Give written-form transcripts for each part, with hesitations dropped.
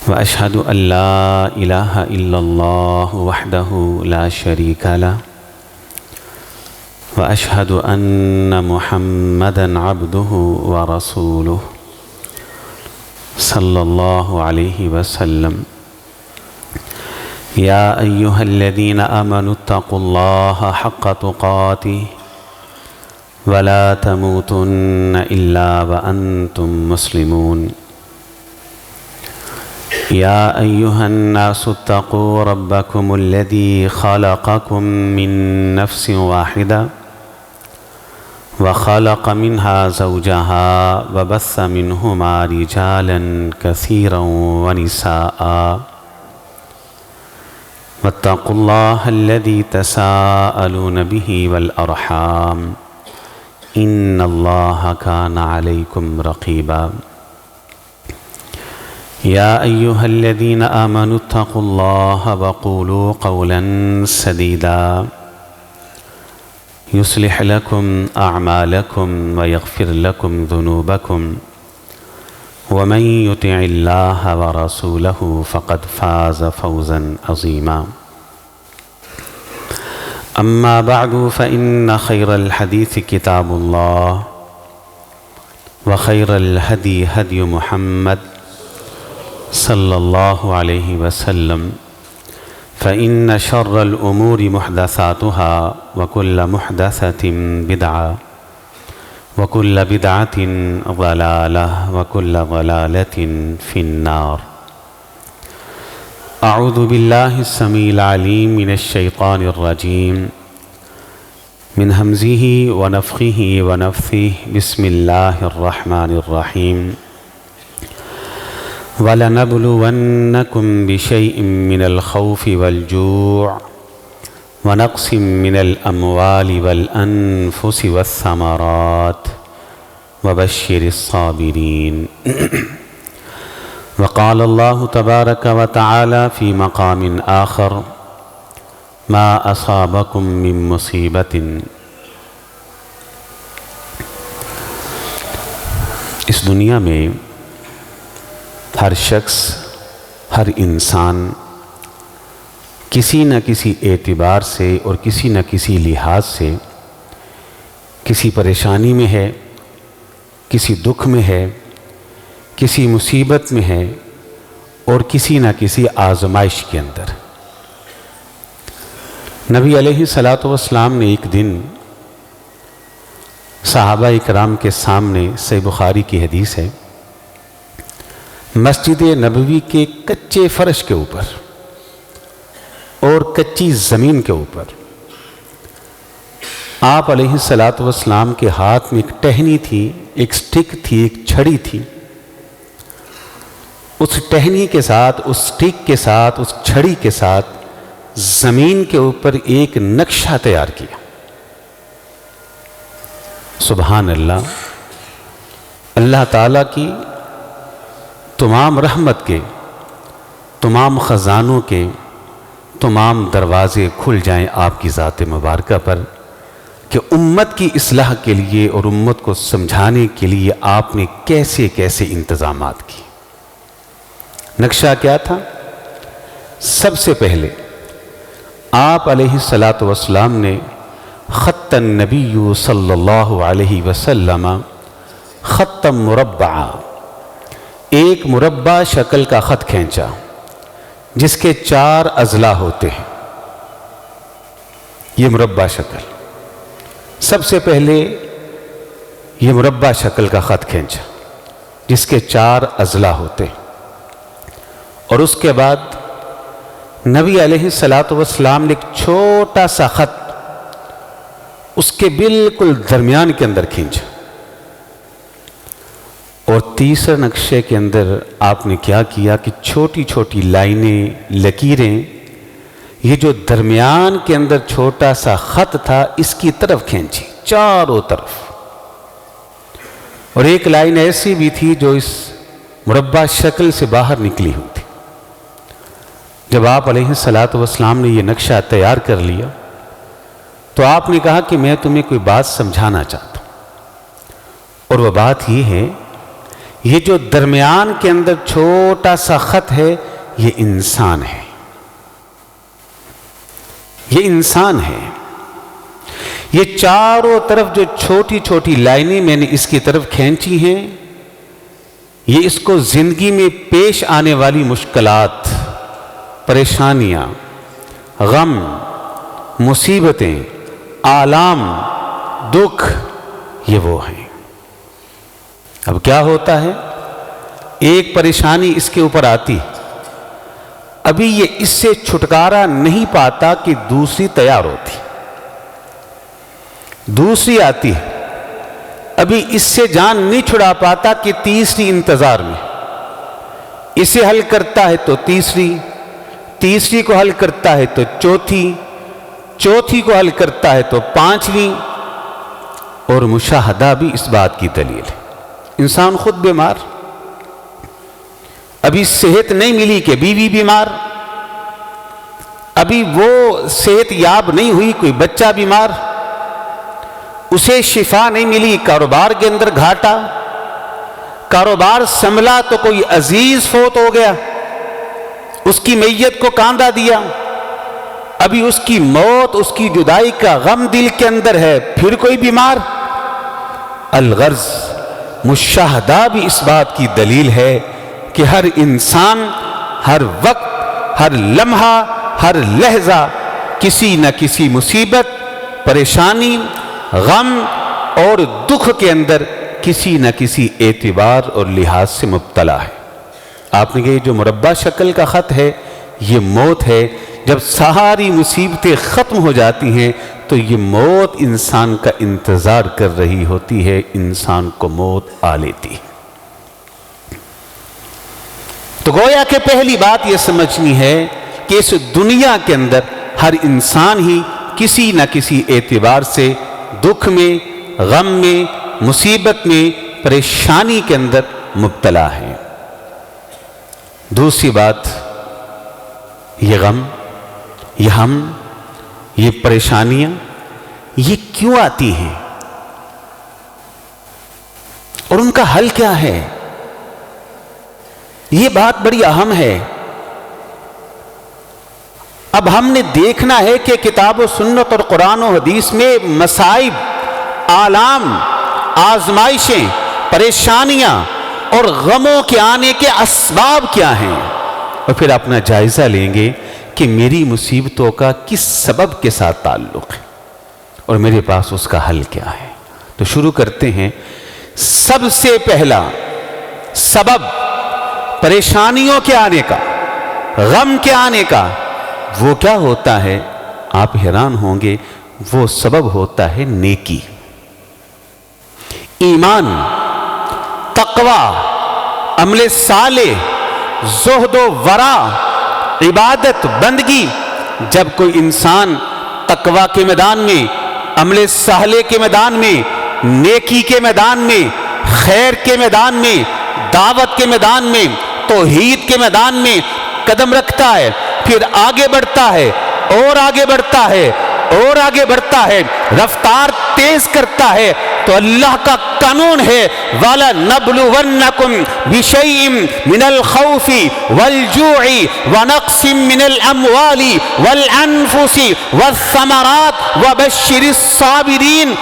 وأشهد أن لا إله إلا الله وحده لا شريك له وأشهد أن محمدًا عبده ورسوله صلى الله عليه وسلم. يا أيها الذين آمنوا اتقوا الله حق تقاته ولا تموتن إلا وأنتم مسلمون. يا أيها الناس اتقوا ربكم الذي خلقكم من نفس واحدة وخلق منها زوجها وبث منهما رجالا كثيرا ونساء واتقوا الله الذي تساءلون به والأرحام إن الله كان عليكم رقيبا. يا أيها الذين آمنوا اتقوا الله وقولوا قولا سديدا يصلح لكم أعمالكم ويغفر لكم ذنوبكم ومن يطع الله ورسوله فقد فاز فوزا عظيما. أما بعد فإن خير الحديث كتاب الله وخير الهدي هدي محمد صلى الله عليه وسلم فإن شر الأمور محدثاتها وكل محدثة بدعة وكل بدعة ضلالة وكل ضلالة في النار. أعوذ بالله السميع العليم من الشيطان الرجيم من همزه ونفخه ونفثه. بسم الله الرحمن الرحيم. وَلَنَبْلُوَنَّكُمْ بِشَيْءٍ مِّنَ الْخَوْفِ وَالْجُوعِ وَنَقْصٍ مِّنَ الْأَمْوَالِ وَالْأَنفُسِ وَالثَّمَرَاتِ وَبَشِّرِ الصَّابِرِينَ. وقال الله تبارك وتعالى في مقام آخر ما أصابكم من مصيبة. اس دنیا میں ہر شخص، ہر انسان کسی نہ کسی اعتبار سے اور کسی نہ کسی لحاظ سے کسی پریشانی میں ہے، کسی دکھ میں ہے، کسی مصیبت میں ہے اور کسی نہ کسی آزمائش کے اندر. نبی علیہ الصلاۃ والسلام نے ایک دن صحابہ اکرام کے سامنے، صحیح بخاری کی حدیث ہے، مسجد نبوی کے کچے فرش کے اوپر اور کچی زمین کے اوپر آپ علیہ الصلاۃ والسلام کے ہاتھ میں ایک ٹہنی تھی، ایک سٹک تھی، ایک چھڑی تھی. اس ٹہنی کے ساتھ، اس سٹک کے ساتھ، اس چھڑی کے ساتھ زمین کے اوپر ایک نقشہ تیار کیا. سبحان اللہ. اللہ تعالیٰ کی تمام رحمت کے، تمام خزانوں کے تمام دروازے کھل جائیں آپ کی ذات مبارکہ پر کہ امت کی اصلاح کے لیے اور امت کو سمجھانے کے لیے آپ نے کیسے کیسے انتظامات کیے. نقشہ کیا تھا؟ سب سے پہلے آپ علیہ الصلاۃ والسلام نے خط النبی صلی اللہ علیہ وسلم خط مربع، ایک مربع شکل کا خط کھینچا جس کے 4 اضلاع ہوتے ہیں. یہ مربع شکل، سب سے پہلے یہ مربع شکل کا خط کھینچا جس کے 4 اضلاع ہوتے ہیں. اور اس کے بعد نبی علیہ الصلاۃ والسلام نے ایک چھوٹا سا خط اس کے بالکل درمیان کے اندر کھینچا. اور تیسرے نقشے کے اندر آپ نے کیا کیا کہ چھوٹی چھوٹی لائنیں، لکیریں، یہ جو درمیان کے اندر چھوٹا سا خط تھا اس کی طرف کھینچی، چاروں طرف. اور ایک لائن ایسی بھی تھی جو اس مربع شکل سے باہر نکلی ہوئی تھی. جب آپ علیہ الصلاۃ والسلام نے یہ نقشہ تیار کر لیا تو آپ نے کہا کہ میں تمہیں کوئی بات سمجھانا چاہتا ہوں، اور وہ بات یہ ہے یہ جو درمیان کے اندر چھوٹا سا خط ہے، یہ انسان ہے، یہ انسان ہے۔ یہ چاروں طرف جو چھوٹی چھوٹی لائنیں میں نے اس کی طرف کھینچی ہیں، یہ اس کو زندگی میں پیش آنے والی مشکلات، پریشانیاں، غم، مصیبتیں، آلام، دکھ، یہ وہ ہیں۔ اب کیا ہوتا ہے، ایک پریشانی اس کے اوپر آتی، ابھی یہ اس سے چھٹکارا نہیں پاتا کہ دوسری تیار ہوتی، دوسری آتی ہے، ابھی اس سے جان نہیں چھڑا پاتا کہ تیسری انتظار میں، اسے حل کرتا ہے تو تیسری کو حل کرتا ہے تو چوتھی کو حل کرتا ہے تو پانچویں، اور مشاہدہ بھی اس بات کی دلیل ہے۔ انسان خود بیمار، ابھی صحت نہیں ملی کہ بیوی بیمار، ابھی وہ صحت یاب نہیں ہوئی کوئی بچہ بیمار، اسے شفا نہیں ملی، کاروبار کے اندر گھاٹا، کاروبار سنبھلا تو کوئی عزیز فوت ہو گیا، اس کی میت کو کاندھا دیا، ابھی اس کی موت، اس کی جدائی کا غم دل کے اندر ہے، پھر کوئی بیمار۔ الغرض مشاہدہ بھی اس بات کی دلیل ہے کہ ہر انسان ہر وقت، ہر لمحہ، ہر لحظہ کسی نہ کسی مصیبت، پریشانی، غم اور دکھ کے اندر کسی نہ کسی اعتبار اور لحاظ سے مبتلا ہے۔ آپ نے کہا یہ جو مربع شکل کا خط ہے یہ موت ہے۔ جب ساری مصیبتیں ختم ہو جاتی ہیں تو یہ موت انسان کا انتظار کر رہی ہوتی ہے، انسان کو موت آ لیتی ہے۔ تو گویا کہ پہلی بات یہ سمجھنی ہے کہ اس دنیا کے اندر ہر انسان ہی کسی نہ کسی اعتبار سے دکھ میں، غم میں، مصیبت میں، پریشانی کے اندر مبتلا ہے۔ دوسری بات، یہ غم، یہ ہم، یہ پریشانیاں یہ کیوں آتی ہیں اور ان کا حل کیا ہے؟ یہ بات بڑی اہم ہے۔ اب ہم نے دیکھنا ہے کہ کتاب و سنت اور قرآن و حدیث میں مصائب، آلام، آزمائشیں، پریشانیاں اور غموں کے آنے کے اسباب کیا ہیں، اور پھر اپنا جائزہ لیں گے کہ میری مصیبتوں کا کس سبب کے ساتھ تعلق ہے اور میرے پاس اس کا حل کیا ہے۔ تو شروع کرتے ہیں۔ سب سے پہلا سبب پریشانیوں کے آنے کا، غم کے آنے کا، وہ کیا ہوتا ہے؟ آپ حیران ہوں گے، وہ سبب ہوتا ہے نیکی، ایمان، تقوی، عمل صالح، زہد و ورع، عبادت، بندگی۔ جب کوئی انسان تقوی کے میدان میں، عمل صالح کے میدان میں، نیکی کے میدان میں، خیر کے میدان میں، دعوت کے میدان میں، توحید کے میدان میں قدم رکھتا ہے، پھر آگے بڑھتا ہے اور آگے بڑھتا ہے اور آگے بڑھتا ہے، رفتار تیز کرتا ہے، تو اللہ کا قانون ہے وَلَنَبْلُوَنَّكُمْ بِشَيْءٍ مِّنَ الْخَوْفِ وَالْجُوعِ وَنَقْصٍ مِّنَ الْأَمْوَالِ وَالْأَنفُسِ وَالثَّمَرَاتِ وَبَشِّرِ الصَّابِرِينَ۔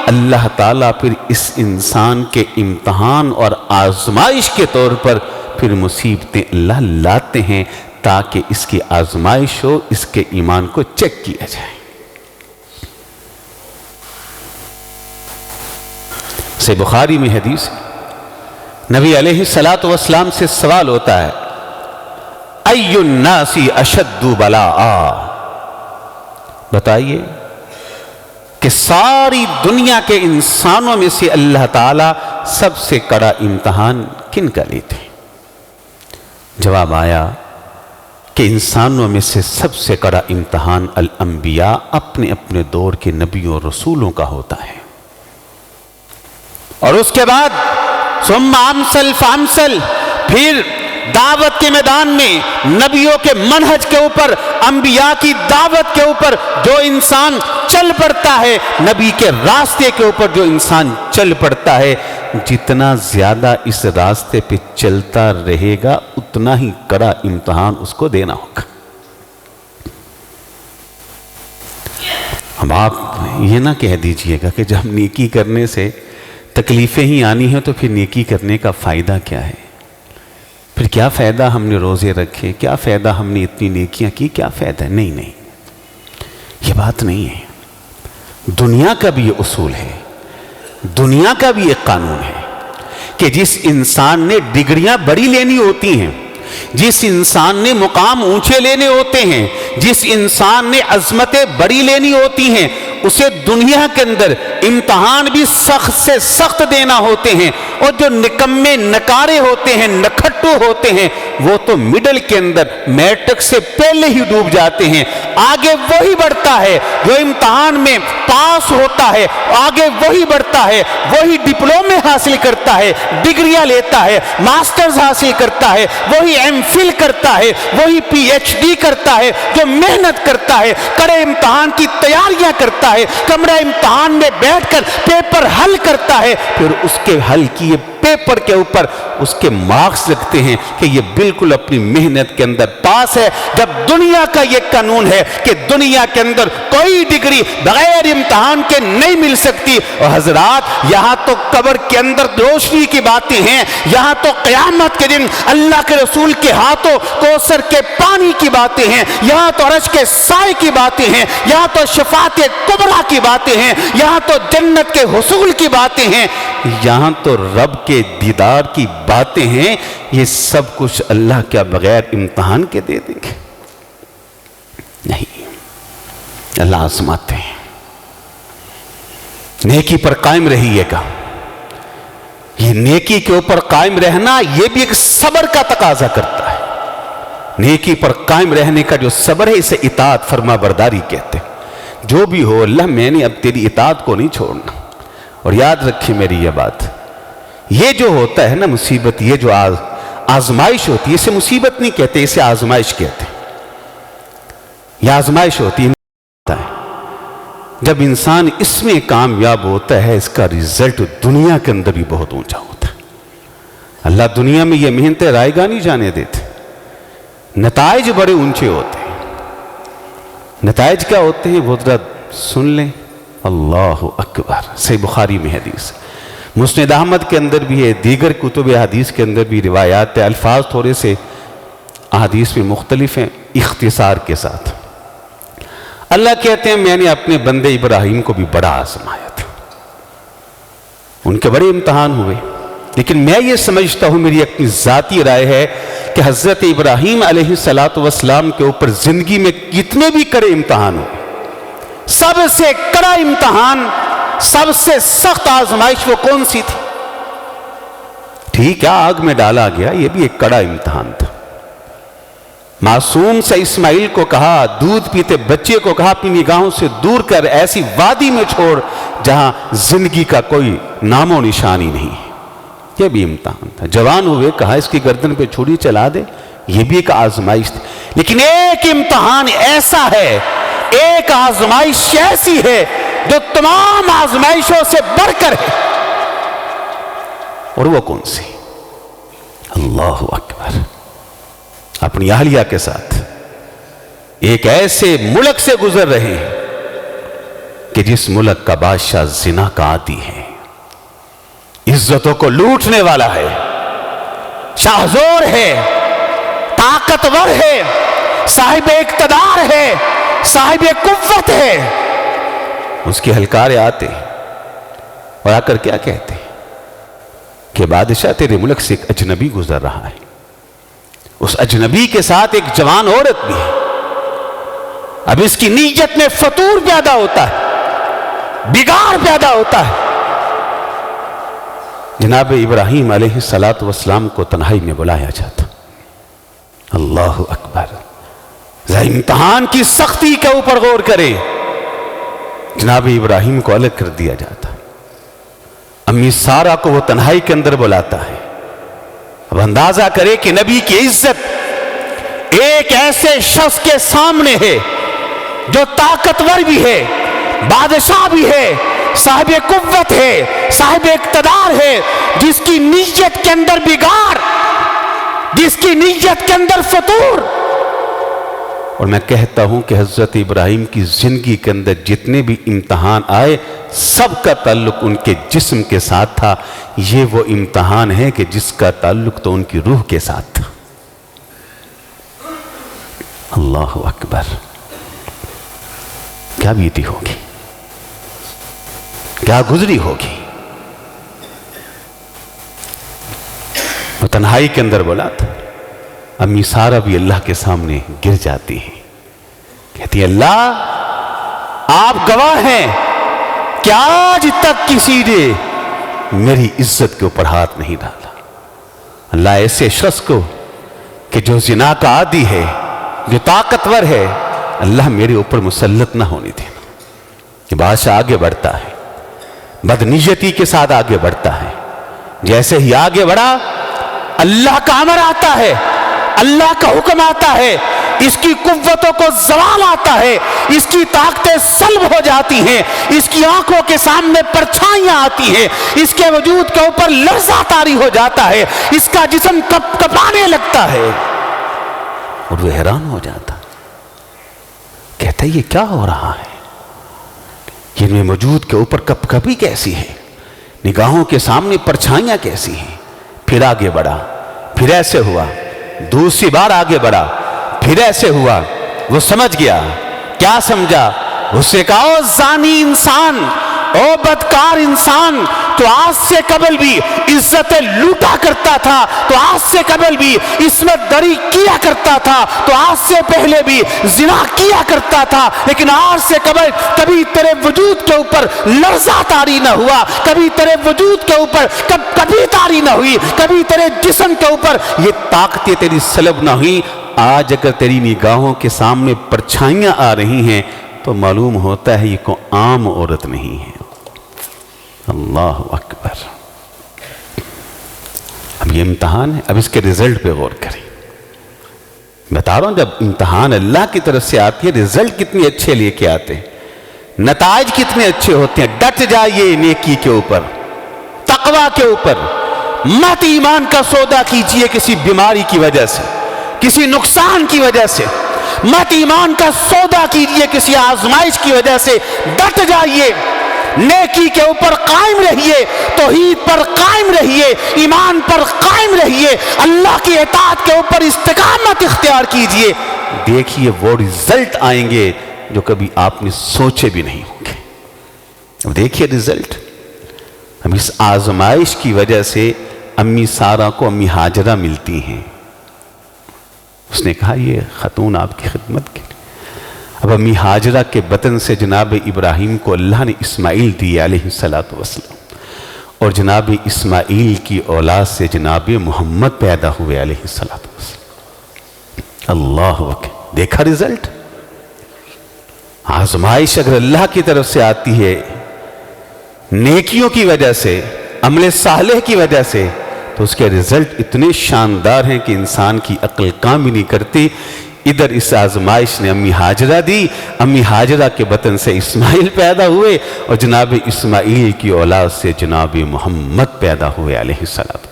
اللہ تعالیٰ پھر اس انسان کے امتحان اور آزمائش کے طور پر پھر مصیبتیں اللہ لاتے ہیں تاکہ اس کی آزمائش ہو، اس کے ایمان کو چیک کیا جائے۔ سے بخاری میں حدیث، نبی علیہ السلام سے سوال ہوتا ہے، اَيُّ النَّاسِ أَشَدُّ بَلَاءً، بتائیے کہ ساری دنیا کے انسانوں میں سے اللہ تعالیٰ سب سے کڑا امتحان کن کا لیتے ہیں؟ جواب آیا کہ انسانوں میں سے سب سے کڑا امتحان الانبیاء، اپنے اپنے دور کے نبیوں اور رسولوں کا ہوتا ہے، اور اس کے بعد ثم امثل فامثل، پھر دعوت کے میدان میں نبیوں کے منہج کے اوپر، انبیاء کی دعوت کے اوپر جو انسان چل پڑتا ہے، نبی کے راستے کے اوپر جو انسان چل پڑتا ہے، جتنا زیادہ اس راستے پہ چلتا رہے گا اتنا ہی کڑا امتحان اس کو دینا ہوگا۔ اب آپ یہ نہ کہہ دیجئے گا کہ جب نیکی کرنے سے تکلیفیں ہی آنی ہیں تو پھر نیکی کرنے کا فائدہ کیا ہے؟ پھر کیا فائدہ ہم نے روزے رکھے، کیا فائدہ ہم نے اتنی نیکیاں کی، کیا فائدہ؟ نہیں، یہ بات نہیں ہے۔ دنیا کا بھی یہ اصول ہے، دنیا کا بھی ایک قانون ہے کہ جس انسان نے ڈگریاں بڑی لینی ہوتی ہیں، جس انسان نے مقام اونچے لینے ہوتے ہیں، جس انسان نے عظمتیں بڑی لینی ہوتی ہیں، اسے دنیا کے اندر امتحان بھی سخت سے سخت دینا ہوتے ہیں، اور جو نکمے نکارے ہوتے ہیں، نکھٹو ہوتے ہیں، وہ تو مڈل کے اندر میٹرک سے پہلے ہی ڈوب جاتے ہیں۔ آگے وہی بڑھتا ہے جو امتحان میں پاس ہوتا ہے، آگے وہی بڑھتا ہے، وہی ڈپلومے حاصل کرتا ہے، ڈگریاں لیتا ہے، ماسٹرز حاصل کرتا ہے، وہی ایم فل کرتا ہے، وہی پی ایچ ڈی کرتا ہے، جو محنت کرتا ہے، کڑے امتحان کی تیاریاں کرتا ہے، کمرہ امتحان میں بیٹھ کر پیپر حل کرتا ہے، پھر اس کے حل کیے پیپر کے اوپر اس کے مارکس رکھتے ہیں کہ یہ بالکل اپنی محنت کے اندر پاس ہے۔ جب دنیا کا یہ قانون ہے کہ دنیا کے اندر کوئی ڈگری بغیر امتحان کے نہیں مل سکتی، اور حضرات یہاں تو قبر کے اندر روشنی کی باتیں ہیں، یہاں تو قیامت کے دن اللہ کے رسول کے ہاتھوں کوثر کے پانی کی باتیں ہیں، یہاں تو عرش کے سائے کی باتیں ہیں، یہاں تو شفاعت کبریٰ کی باتیں ہیں، یہاں تو جنت کے حصول کی باتیں ہیں، یہاں تو رب کے دیدار کی باتیں ہیں۔ یہ سب کچھ اللہ کیا بغیر امتحان کے دے دیں گے؟ نہیں، اللہ آزماتے ہیں۔ نیکی پر قائم رہیے گا۔ یہ نیکی کے اوپر قائم رہنا یہ بھی ایک صبر کا تقاضا کرتا ہے۔ نیکی پر قائم رہنے کا جو صبر ہے اسے اطاعت فرما برداری کہتے ہیں۔ جو بھی ہو اللہ، میں نے اب تیری اطاعت کو نہیں چھوڑنا۔ اور یاد رکھیے میری یہ بات، یہ جو ہوتا ہے نا مصیبت، یہ جو آزمائش ہوتی ہے، اسے مصیبت نہیں کہتے، اسے آزمائش کہتے ہیں۔ یہ آزمائش ہوتی ہے۔ جب انسان اس میں کامیاب ہوتا ہے اس کا رزلٹ دنیا کے اندر بھی بہت اونچا ہوتا ہے۔ اللہ دنیا میں یہ محنتیں رائے گاہ نہیں جانے دیتے، نتائج بڑے اونچے ہوتے ہیں۔ نتائج کیا ہوتے ہیں وہ ذرا سن لیں۔ اللہ اکبر، صحیح بخاری میں حدیث، مسند احمد کے اندر بھی ہے، دیگر کتب حدیث کے اندر بھی روایات ہے، الفاظ تھوڑے سے احادیث میں مختلف ہیں، اختصار کے ساتھ۔ اللہ کہتے ہیں میں نے اپنے بندے ابراہیم کو بھی بڑا آزمایا تھا، ان کے بڑے امتحان ہوئے، لیکن میں یہ سمجھتا ہوں، میری اپنی ذاتی رائے ہے کہ حضرت ابراہیم علیہ السلام کے اوپر زندگی میں کتنے بھی کڑے امتحان ہوئے، سب سے کڑا امتحان، سب سے سخت آزمائش وہ کون سی تھی؟ ٹھیک ہے آگ میں ڈالا گیا، یہ بھی ایک کڑا امتحان تھا۔ معصوم سے اسماعیل کو کہا، دودھ پیتے بچے کو کہا اپنی نگاہوں سے دور کر ایسی وادی میں چھوڑ جہاں زندگی کا کوئی نام و نشانی نہیں ہے، یہ بھی امتحان تھا۔ جوان ہوئے، کہا اس کی گردن پہ چھری چلا دے، یہ بھی ایک آزمائش تھی۔ لیکن ایک امتحان ایسا ہے، ایک آزمائش ایسی ہے جو تمام آزمائشوں سے بڑھ کر ہے، اور وہ کون سی؟ اللہ اکبر، اپنی اہلیہ کے ساتھ ایک ایسے ملک سے گزر رہے ہیں کہ جس ملک کا بادشاہ زنا کا عادی ہے، عزتوں کو لوٹنے والا ہے، شاہزور ہے، طاقتور ہے، صاحب اقتدار ہے، صاحب قوت ہے۔ اس کے ہلکارے آتے اور آ کر کیا کہتے ہیں کہ بادشاہ تیرے ملک سے ایک اجنبی گزر رہا ہے، اس اجنبی کے ساتھ ایک جوان عورت بھی ہے۔ اب اس کی نیت میں فتور پیدا ہوتا ہے، بگاڑ پیدا ہوتا ہے۔ جناب ابراہیم علیہ السلام کو تنہائی میں بلایا جاتا، اللہ اکبر، ذرا امتحان کی سختی کے اوپر غور کریں۔ جناب ابراہیم کو الگ کر دیا جاتا، امی سارا کو وہ تنہائی کے اندر بلاتا ہے، اب اندازہ کرے کہ نبی کی عزت ایک ایسے شخص کے سامنے ہے جو طاقتور بھی ہے، بادشاہ بھی ہے، صاحب قوت ہے، صاحب اقتدار ہے، جس کی نیت کے اندر بگاڑ، جس کی نیت کے اندر فتور۔ اور میں کہتا ہوں کہ حضرت ابراہیم کی زندگی کے اندر جتنے بھی امتحان آئے سب کا تعلق ان کے جسم کے ساتھ تھا۔ یہ وہ امتحان ہے کہ جس کا تعلق تو ان کی روح کے ساتھ تھا۔ اللہ اکبر، کیا بیتی ہوگی، کیا گزری ہوگی۔ وہ تنہائی کے اندر بولا تھا، امی سارا بھی اللہ کے سامنے گر جاتی ہیں، کہتی ہے اللہ آپ گواہ ہیں کہ آج تک کسی نے میری عزت کے اوپر ہاتھ نہیں ڈالا۔ اللہ ایسے شخص کو کہ جو زنا کا عادی ہے، جو طاقتور ہے، اللہ میرے اوپر مسلط نہ ہونے دینا۔ کہ بادشاہ آگے بڑھتا ہے، بدنیتی کے ساتھ آگے بڑھتا ہے، جیسے ہی آگے بڑھا اللہ کا امر آتا ہے، اللہ کا حکم آتا ہے، اس کی قوتوں کو زوال آتا ہے، اس کی طاقتیں سلب ہو جاتی ہیں، اس کی آنکھوں کے سامنے پرچھائیاں آتی ہیں، اس کے وجود کے اوپر لرزہ طاری ہو جاتا ہے، اس کا جسم کپ کپانے لگتا ہے، اور وہ حیران ہو جاتا، کہتا ہے یہ کیا ہو رہا ہے، یہ میں وجود کے اوپر کپ کپی کیسی ہے، نگاہوں کے سامنے پرچھائیاں کیسی ہیں۔ پھر آگے بڑھا، پھر ایسے ہوا، دوسری بار آگے بڑھا، پھر ایسے ہوا۔ وہ سمجھ گیا، کیا سمجھا؟ اس سے کہا او زانی انسان، او بدکار انسان، تو آج سے قبل بھی عزتیں لوٹا کرتا تھا، تو آج سے قبل بھی عصمت دری کیا کرتا تھا، تو آج سے پہلے بھی زنا کیا کرتا تھا، لیکن آج سے قبل کبھی تیرے وجود کے اوپر لرزہ طاری نہ ہوا، کبھی تیرے وجود کے اوپر کبھی طاری نہ ہوئی، کبھی تیرے جسم کے اوپر یہ طاقتیں تیری سلب نہ ہوئی۔ آج اگر تیری نگاہوں کے سامنے پرچھائیاں آ رہی ہیں تو معلوم ہوتا ہے یہ کوئی عام عورت نہیں ہے۔ اللہ اکبر۔ اب یہ امتحان ہے، اب اس کے رزلٹ پہ غور کریں۔ بتا رہا ہوں جب امتحان اللہ کی طرف سے آتی ہے رزلٹ کتنے اچھے لے کے آتے ہیں، نتائج کتنے اچھے ہوتے ہیں۔ ڈٹ جائیے نیکی کے اوپر، تقوی کے اوپر، مت ایمان کا سودا کیجئے کسی بیماری کی وجہ سے، کسی نقصان کی وجہ سے، مت ایمان کا سودا کیجئے کسی آزمائش کی وجہ سے۔ ڈٹ جائیے، نیکی کے اوپر قائم رہیے، توحید پر قائم رہیے، ایمان پر قائم رہیے، اللہ کی اطاعت کے اوپر استقامت اختیار کیجئے۔ دیکھیے وہ رزلٹ آئیں گے جو کبھی آپ نے سوچے بھی نہیں ہوں گے۔ اب دیکھیے رزلٹ۔ اب اس آزمائش کی وجہ سے امی سارا کو امی ہاجرہ ملتی ہیں۔ اس نے کہا یہ خاتون آپ کی خدمت کے لیے۔ اب امی ہاجرہ کے بطن سے جناب ابراہیم کو اللہ نے اسماعیل دیے علیہ السلام، اور جناب اسماعیل کی اولاد سے جناب محمد پیدا ہوئے علیہ السلام۔ اللہ اکبر۔ دیکھا رزلٹ؟ آزمائش اگر اللہ کی طرف سے آتی ہے نیکیوں کی وجہ سے، عمل صالح کی وجہ سے، تو اس کے رزلٹ اتنے شاندار ہیں کہ انسان کی عقل کام ہی نہیں کرتی۔ ادھر اس آزمائش نے امی ہاجرہ دی، امی ہاجرہ کے بطن سے اسماعیل پیدا ہوئے، اور جناب اسماعیل کی اولاد سے جناب محمد پیدا ہوئے علیہ السلام۔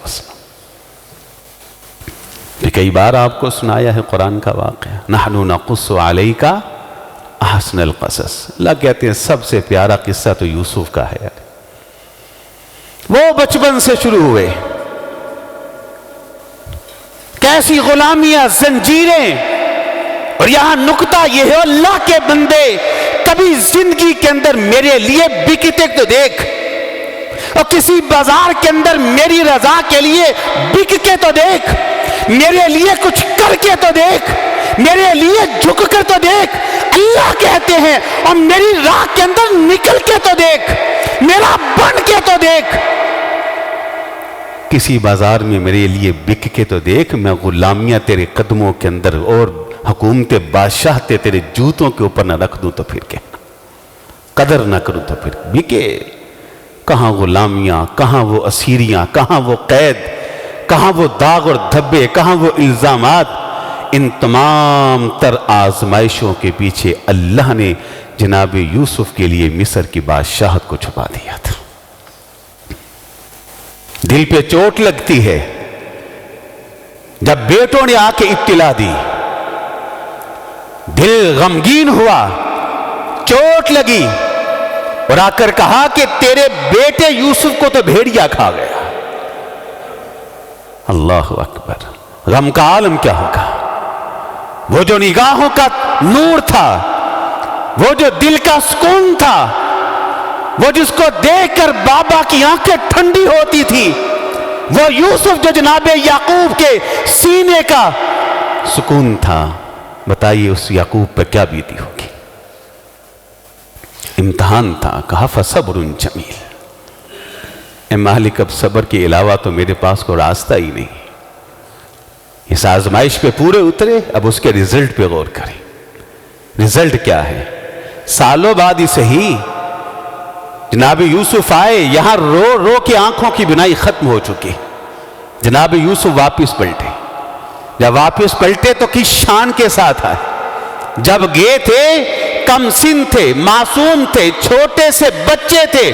یہ کئی بار آپ کو سنایا ہے قرآن کا واقعہ، نحن نقص علیک احسن القصص۔ اللہ کہتے ہیں سب سے پیارا قصہ تو یوسف کا ہے۔ وہ بچپن سے شروع ہوئے، کیسی غلامیاں، زنجیریں، اور یہاں نکتہ یہ ہے اللہ کے بندے کبھی زندگی کے اندر میرے لیے بکتے تو دیکھ، اور کسی بازار کے اندر میری رضا کے لیے بک کے تو دیکھ، میرے لیے کچھ کر کے تو دیکھ، میرے لیے جھک کر تو دیکھ۔ اللہ کہتے ہیں اور میری راہ کے اندر نکل کے تو دیکھ، میرا بن کے تو دیکھ، کسی بازار میں میرے لیے بک کے تو دیکھ، میں غلامیاں تیرے قدموں کے اندر اور حکومت بادشاہ تیرے جوتوں کے اوپر نہ رکھ دوں تو پھر کیا، قدر نہ کروں تو پھر بکے۔ کہاں غلامیاں، کہاں وہ اسیریاں، کہاں وہ قید، کہاں وہ داغ اور دھبے، کہاں وہ الزامات؟ ان تمام تر آزمائشوں کے پیچھے اللہ نے جناب یوسف کے لیے مصر کی بادشاہت کو چھپا دیا تھا۔ دل پہ چوٹ لگتی ہے جب بیٹوں نے آ کے اطلاع دی، دل غمگین ہوا، چوٹ لگی، اور آ کر کہا کہ تیرے بیٹے یوسف کو تو بھیڑیا کھا گیا۔ اللہ اکبر، غم کا عالم کیا ہوگا؟ وہ جو نگاہوں کا نور تھا، وہ جو دل کا سکون تھا، وہ جس کو دیکھ کر بابا کی آنکھیں ٹھنڈی ہوتی تھی، وہ یوسف جو جناب یعقوب کے سینے کا سکون تھا، بتائیے اس یعقوب پر کیا بیتی ہوگی؟ امتحان تھا، کہا فصبر جمیل، اے مالک اب صبر کے علاوہ تو میرے پاس کوئی راستہ ہی نہیں۔ اس آزمائش پہ پورے اترے، اب اس کے رزلٹ پہ غور کریں۔ رزلٹ کیا ہے؟ سالوں بعد ہی صحیح جناب یوسف آئے، یہاں رو رو کے آنکھوں کی بینائی ختم ہو چکی۔ جناب یوسف واپس پلٹے، جب واپس پلٹے تو کس شان کے ساتھ آئے؟ جب گئے تھے کم سن تھے، معصوم تھے، چھوٹے سے بچے تھے،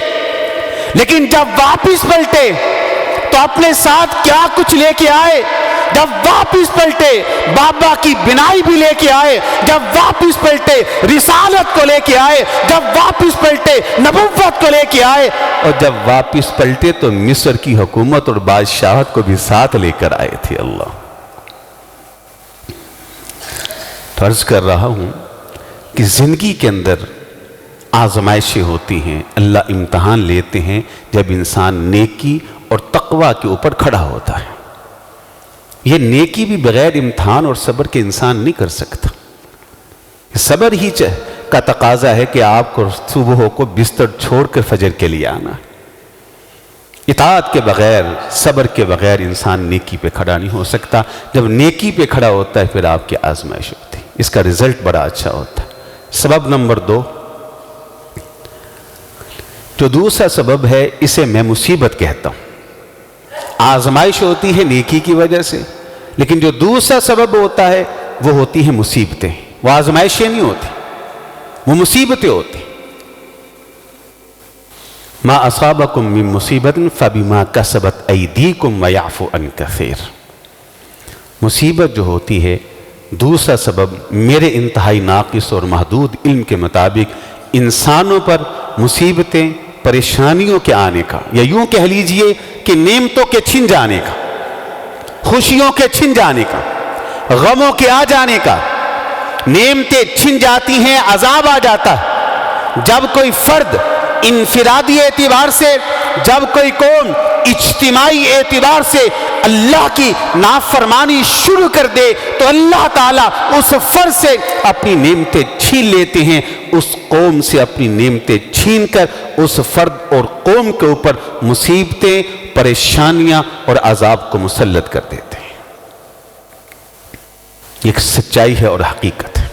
لیکن جب واپس پلٹے تو اپنے ساتھ کیا کچھ لے کے آئے؟ جب واپس پلٹے بابا کی بینائی بھی لے کے آئے، جب واپس پلٹے رسالت کو لے کے آئے، جب واپس پلٹے نبوت کو لے کے آئے، اور جب واپس پلٹے تو مصر کی حکومت اور بادشاہت کو بھی ساتھ لے کر آئے تھے۔ اللہ، تو عرض کر رہا ہوں کہ زندگی کے اندر آزمائشیں ہوتی ہیں، اللہ امتحان لیتے ہیں جب انسان نیکی اور تقوی کے اوپر کھڑا ہوتا ہے۔ یہ نیکی بھی بغیر امتحان اور صبر کے انسان نہیں کر سکتا۔ صبر ہی کا تقاضا ہے کہ آپ کو صبح کو بستر چھوڑ کر فجر کے لیے آنا ہے۔ اطاعت کے بغیر، صبر کے بغیر انسان نیکی پہ کھڑا نہیں ہو سکتا۔ جب نیکی پہ کھڑا ہوتا ہے پھر آپ کی آزمائش ہوتی ہے، اس کا رزلٹ بڑا اچھا ہوتا ہے۔ سبب نمبر 2، جو دوسرا سبب ہے اسے میں مصیبت کہتا ہوں۔ آزمائش ہوتی ہے نیکی کی وجہ سے، لیکن جو دوسرا سبب ہوتا ہے وہ ہوتی ہیں مصیبتیں۔ وہ آزمائشیں نہیں ہوتی، وہ مصیبتیں ہوتی۔ ما اصابکم من مصیبت فبما کسبت ایدیکم ویعفو عن کثیر۔ مصیبت جو ہوتی ہے، دوسرا سبب میرے انتہائی ناقص اور محدود علم کے مطابق انسانوں پر مصیبتیں، پریشانیوں کے آنے کا، یا یوں کہہ لیجئے کہ نعمتوں کے چھن جانے کا، خوشیوں کے چھن جانے کا، غموں کے آ جانے کا۔ نعمتیں چھن جاتی ہیں، عذاب آ جاتا ہے۔ جب کوئی فرد انفرادی اعتبار سے، جب کوئی قوم اجتماعی اعتبار سے اللہ کی نافرمانی شروع کر دے تو اللہ تعالیٰ اس فرد سے اپنی نعمتیں چھین لیتے ہیں، اس قوم سے اپنی نعمتیں چھین کر اس فرد اور قوم کے اوپر مصیبتیں، پریشانیاں اور عذاب کو مسلط کر دیتے ہیں۔ یہ ایک سچائی ہے اور حقیقت ہے۔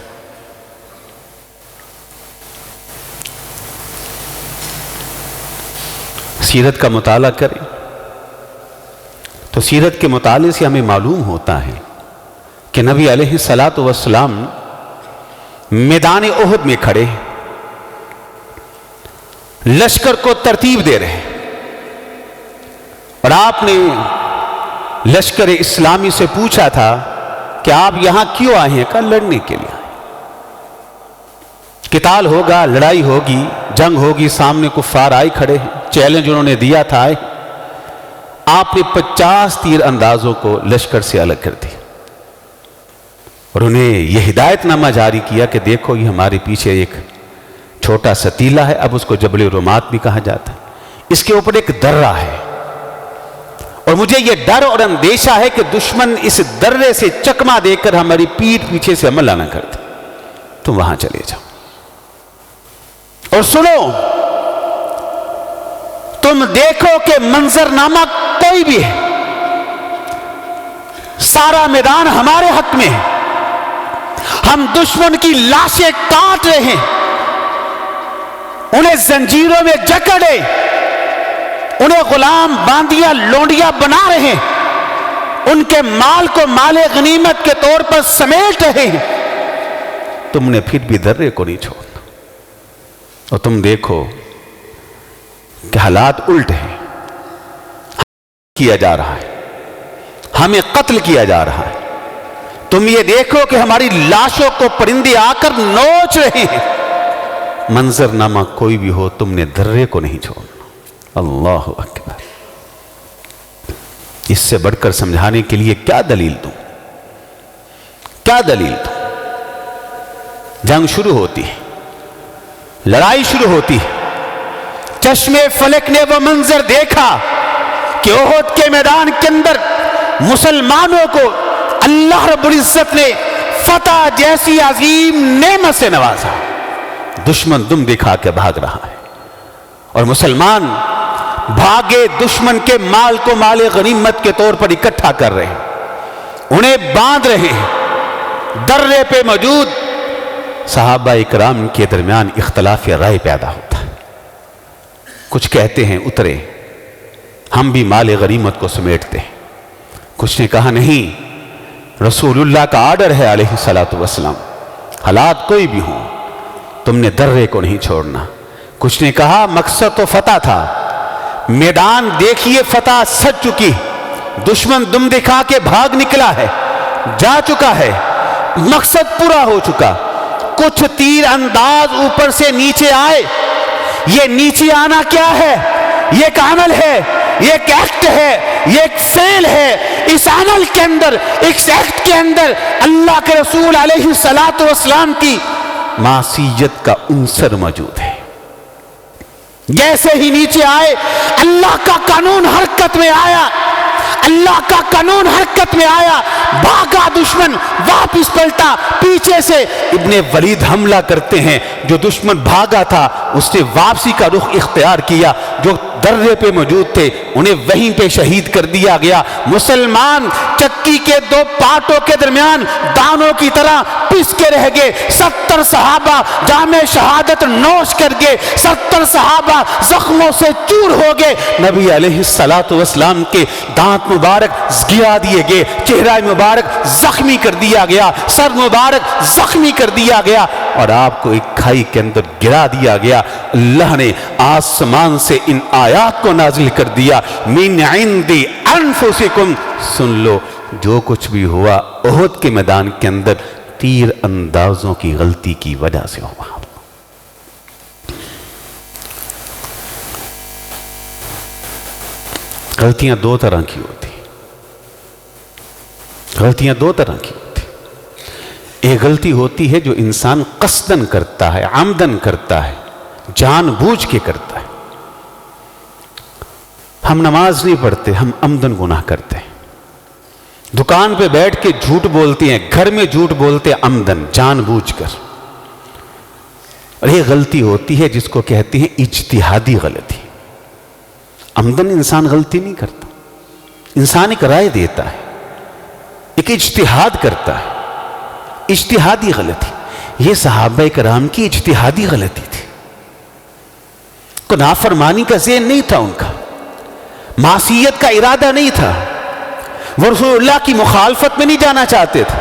سیرت کا مطالعہ کریں تو سیرت کے مطالعے سے ہمیں معلوم ہوتا ہے کہ نبی علیہ الصلاۃ والسلام میدان احد میں کھڑے ہیں، لشکر کو ترتیب دے رہے ہیں، اور آپ نے لشکر اسلامی سے پوچھا تھا کہ آپ یہاں کیوں آئے ہیں؟ کہا لڑنے کے لیے۔ قتال ہوگا، لڑائی ہوگی، جنگ ہوگی، سامنے کفار آئے کھڑے ہیں، چیلنج انہوں نے دیا تھا۔ آئے آپ نے 50 تیر اندازوں کو لشکر سے الگ کر دی اور انہیں یہ ہدایت نامہ جاری کیا کہ دیکھو یہ ہمارے پیچھے ایک چھوٹا سا ٹیلہ ہے، اب اس کو جبل رومات بھی کہا جاتا ہے، اس کے اوپر ایک درہ ہے، اور مجھے یہ ڈر اور اندیشہ ہے کہ دشمن اس درے سے چکما دے کر ہماری پیٹھ پیچھے سے حملہ نہ کر دے، تم وہاں چلے جاؤ اور سنو، تم دیکھو کہ منظرنامہ کوئی بھی ہے، سارا میدان ہمارے حق میں ہے، ہم دشمن کی لاشیں کاٹ رہے ہیں، انہیں زنجیروں میں جکڑے، انہیں غلام باندیاں لونڈیاں بنا رہے ہیں، ان کے مال کو مال غنیمت کے طور پر سمیٹ رہے ہیں، تم نے پھر بھی درے کو نہیں چھوڑنا۔ اور تم دیکھو کہ حالات الٹ ہیں، کیا جا رہا ہے، ہمیں قتل کیا جا رہا ہے۔ تم یہ دیکھو کہ ہماری لاشوں کو پرندے آ کر نوچ رہے ہیں۔ منظر نامہ کوئی بھی ہو، تم نے درے کو نہیں چھوڑنا۔ اللہ اکبر! اس سے بڑھ کر سمجھانے کے لیے کیا دلیل دوں، کیا دلیل دوں؟ جنگ شروع ہوتی ہے، لڑائی شروع ہوتی ہے، چشمے فلک نے وہ منظر دیکھا کہ احد کے میدان کے اندر مسلمانوں کو اللہ رب العزت نے فتح جیسی عظیم نعمت سے نوازا۔ دشمن دم دکھا کے بھاگ رہا ہے، اور مسلمان بھاگے دشمن کے مال کو مال غنیمت کے طور پر اکٹھا کر رہے ہیں، انہیں باندھ رہے ہیں۔ درے پہ موجود صحابہ اکرام کے درمیان اختلاف رائے پیدا ہوتا ہے۔ کچھ کہتے ہیں اترے، ہم بھی مال غنیمت کو سمیٹتے ہیں۔ کچھ نے کہا نہیں، رسول اللہ کا آرڈر ہے علیہ الصلوۃ والسلام، حالات کوئی بھی ہوں، تم نے درے کو نہیں چھوڑنا۔ کچھ نے کہا مقصد تو فتح تھا، میدان دیکھیے فتح سج چکی، دشمن دم دکھا کے بھاگ نکلا ہے، جا چکا ہے، مقصد پورا ہو چکا۔ کچھ تیر انداز اوپر سے نیچے آئے، یہ نیچے آنا کیا ہے؟ یہ ایک عمل ہے، یہ ایک ایکٹ ہے، یہ ایک فعل ہے۔ اس عمل کے اندر، اس ایکٹ کے اندر اللہ کے رسول علیہ الصلوۃ والسلام کی معصیت کا عنصر موجود ہے۔ جیسے ہی نیچے آئے، اللہ کا قانون حرکت میں آیا، اللہ کا قانون حرکت میں آیا، بھاگا دشمن، واپس پلٹا، پیچھے سے ابن ولید حملہ کرتے ہیں۔ جو دشمن بھاگا تھا اس نے واپسی کا رخ اختیار کیا، جو درے پہ موجود تھے انہیں وہیں پہ شہید کر دیا گیا۔ مسلمان چکی کے دو پارٹوں کے درمیان دانوں کی طرح پس کے رہ گئے۔ 70 صحابہ جام شہادت نوش کر گئے، 70 صحابہ زخموں سے چور ہو گئے۔ نبی علیہ الصلوۃ والسلام کے دانت مبارک گرا دیے گئے، چہرہ مبارک زخمی کر دیا گیا، سر مبارک زخمی کر دیا گیا، اور آپ کو ایک کھائی کے اندر گرا دیا گیا۔ اللہ نے آسمان سے ان آیات کو نازل کر دیا، من عند انفسکم، سن لو جو کچھ بھی ہوا احد کے میدان کے اندر تیر اندازوں کی غلطی کی وجہ سے ہوا۔ غلطیاں دو طرح کی ہوتی، غلطیاں دو طرح کی ہوتی۔ ایک غلطی ہوتی ہے جو انسان قصدن کرتا ہے، عمدن کرتا ہے، جان بوجھ کے کرتا ہے۔ ہم نماز نہیں پڑھتے، ہم عمدن گناہ کرتے ہیں۔ دکان پہ بیٹھ کے جھوٹ بولتے ہیں، گھر میں جھوٹ بولتے ہیں، عمدن، جان بوجھ کر۔ اور یہ غلطی ہوتی ہے جس کو کہتے ہیں اجتہادی غلطی۔ عمدن انسان غلطی نہیں کرتا، انسان ایک رائے دیتا ہے، ایک اجتہاد کرتا ہے، اجتہادی غلطی۔ یہ صحابہ کرام کی اجتہادی غلطی تھی، کو نافرمانی کا ذہن نہیں تھا، ان کا معصیت کا ارادہ نہیں تھا، وہ رسول اللہ کی مخالفت میں نہیں جانا چاہتے تھے،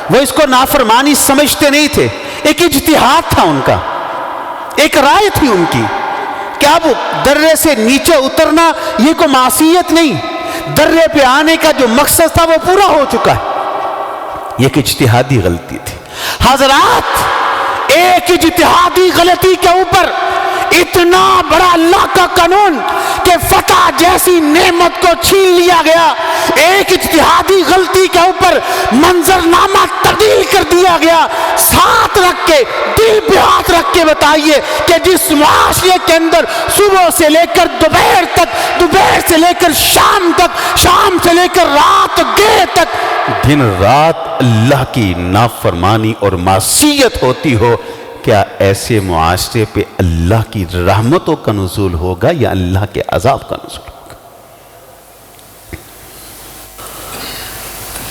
وہ اس کو نافرمانی سمجھتے نہیں تھے، ایک اجتہاد تھا ان کا، ایک رائے تھی ان کی کہ اب درے سے نیچے اترنا یہ کوئی معصیت نہیں، درے پہ آنے کا جو مقصد تھا وہ پورا ہو چکا ہے۔ یہ ایک اجتہادی غلطی تھی۔ حضرات، ایک اجتہادی غلطی کے اوپر اتنا بڑا اللہ کا قانون کہ فتح جیسی نعمت کو چھین لیا گیا، ایک اجتہادی غلطی کے اوپر منظرنامہ تبدیل کر دیا گیا۔ ساتھ رکھ کے، دل پہ ہاتھ رکھ کے بتائیے کہ جس معاشرے کے اندر صبح سے لے کر دوپہر تک، دوپہر سے لے کر شام تک، شام سے لے کر رات گئے تک دن رات اللہ کی نافرمانی اور معصیت ہوتی ہو، کیا ایسے معاشرے پہ اللہ کی رحمتوں کا نزول ہوگا یا اللہ کے عذاب کا نزول ہوگا؟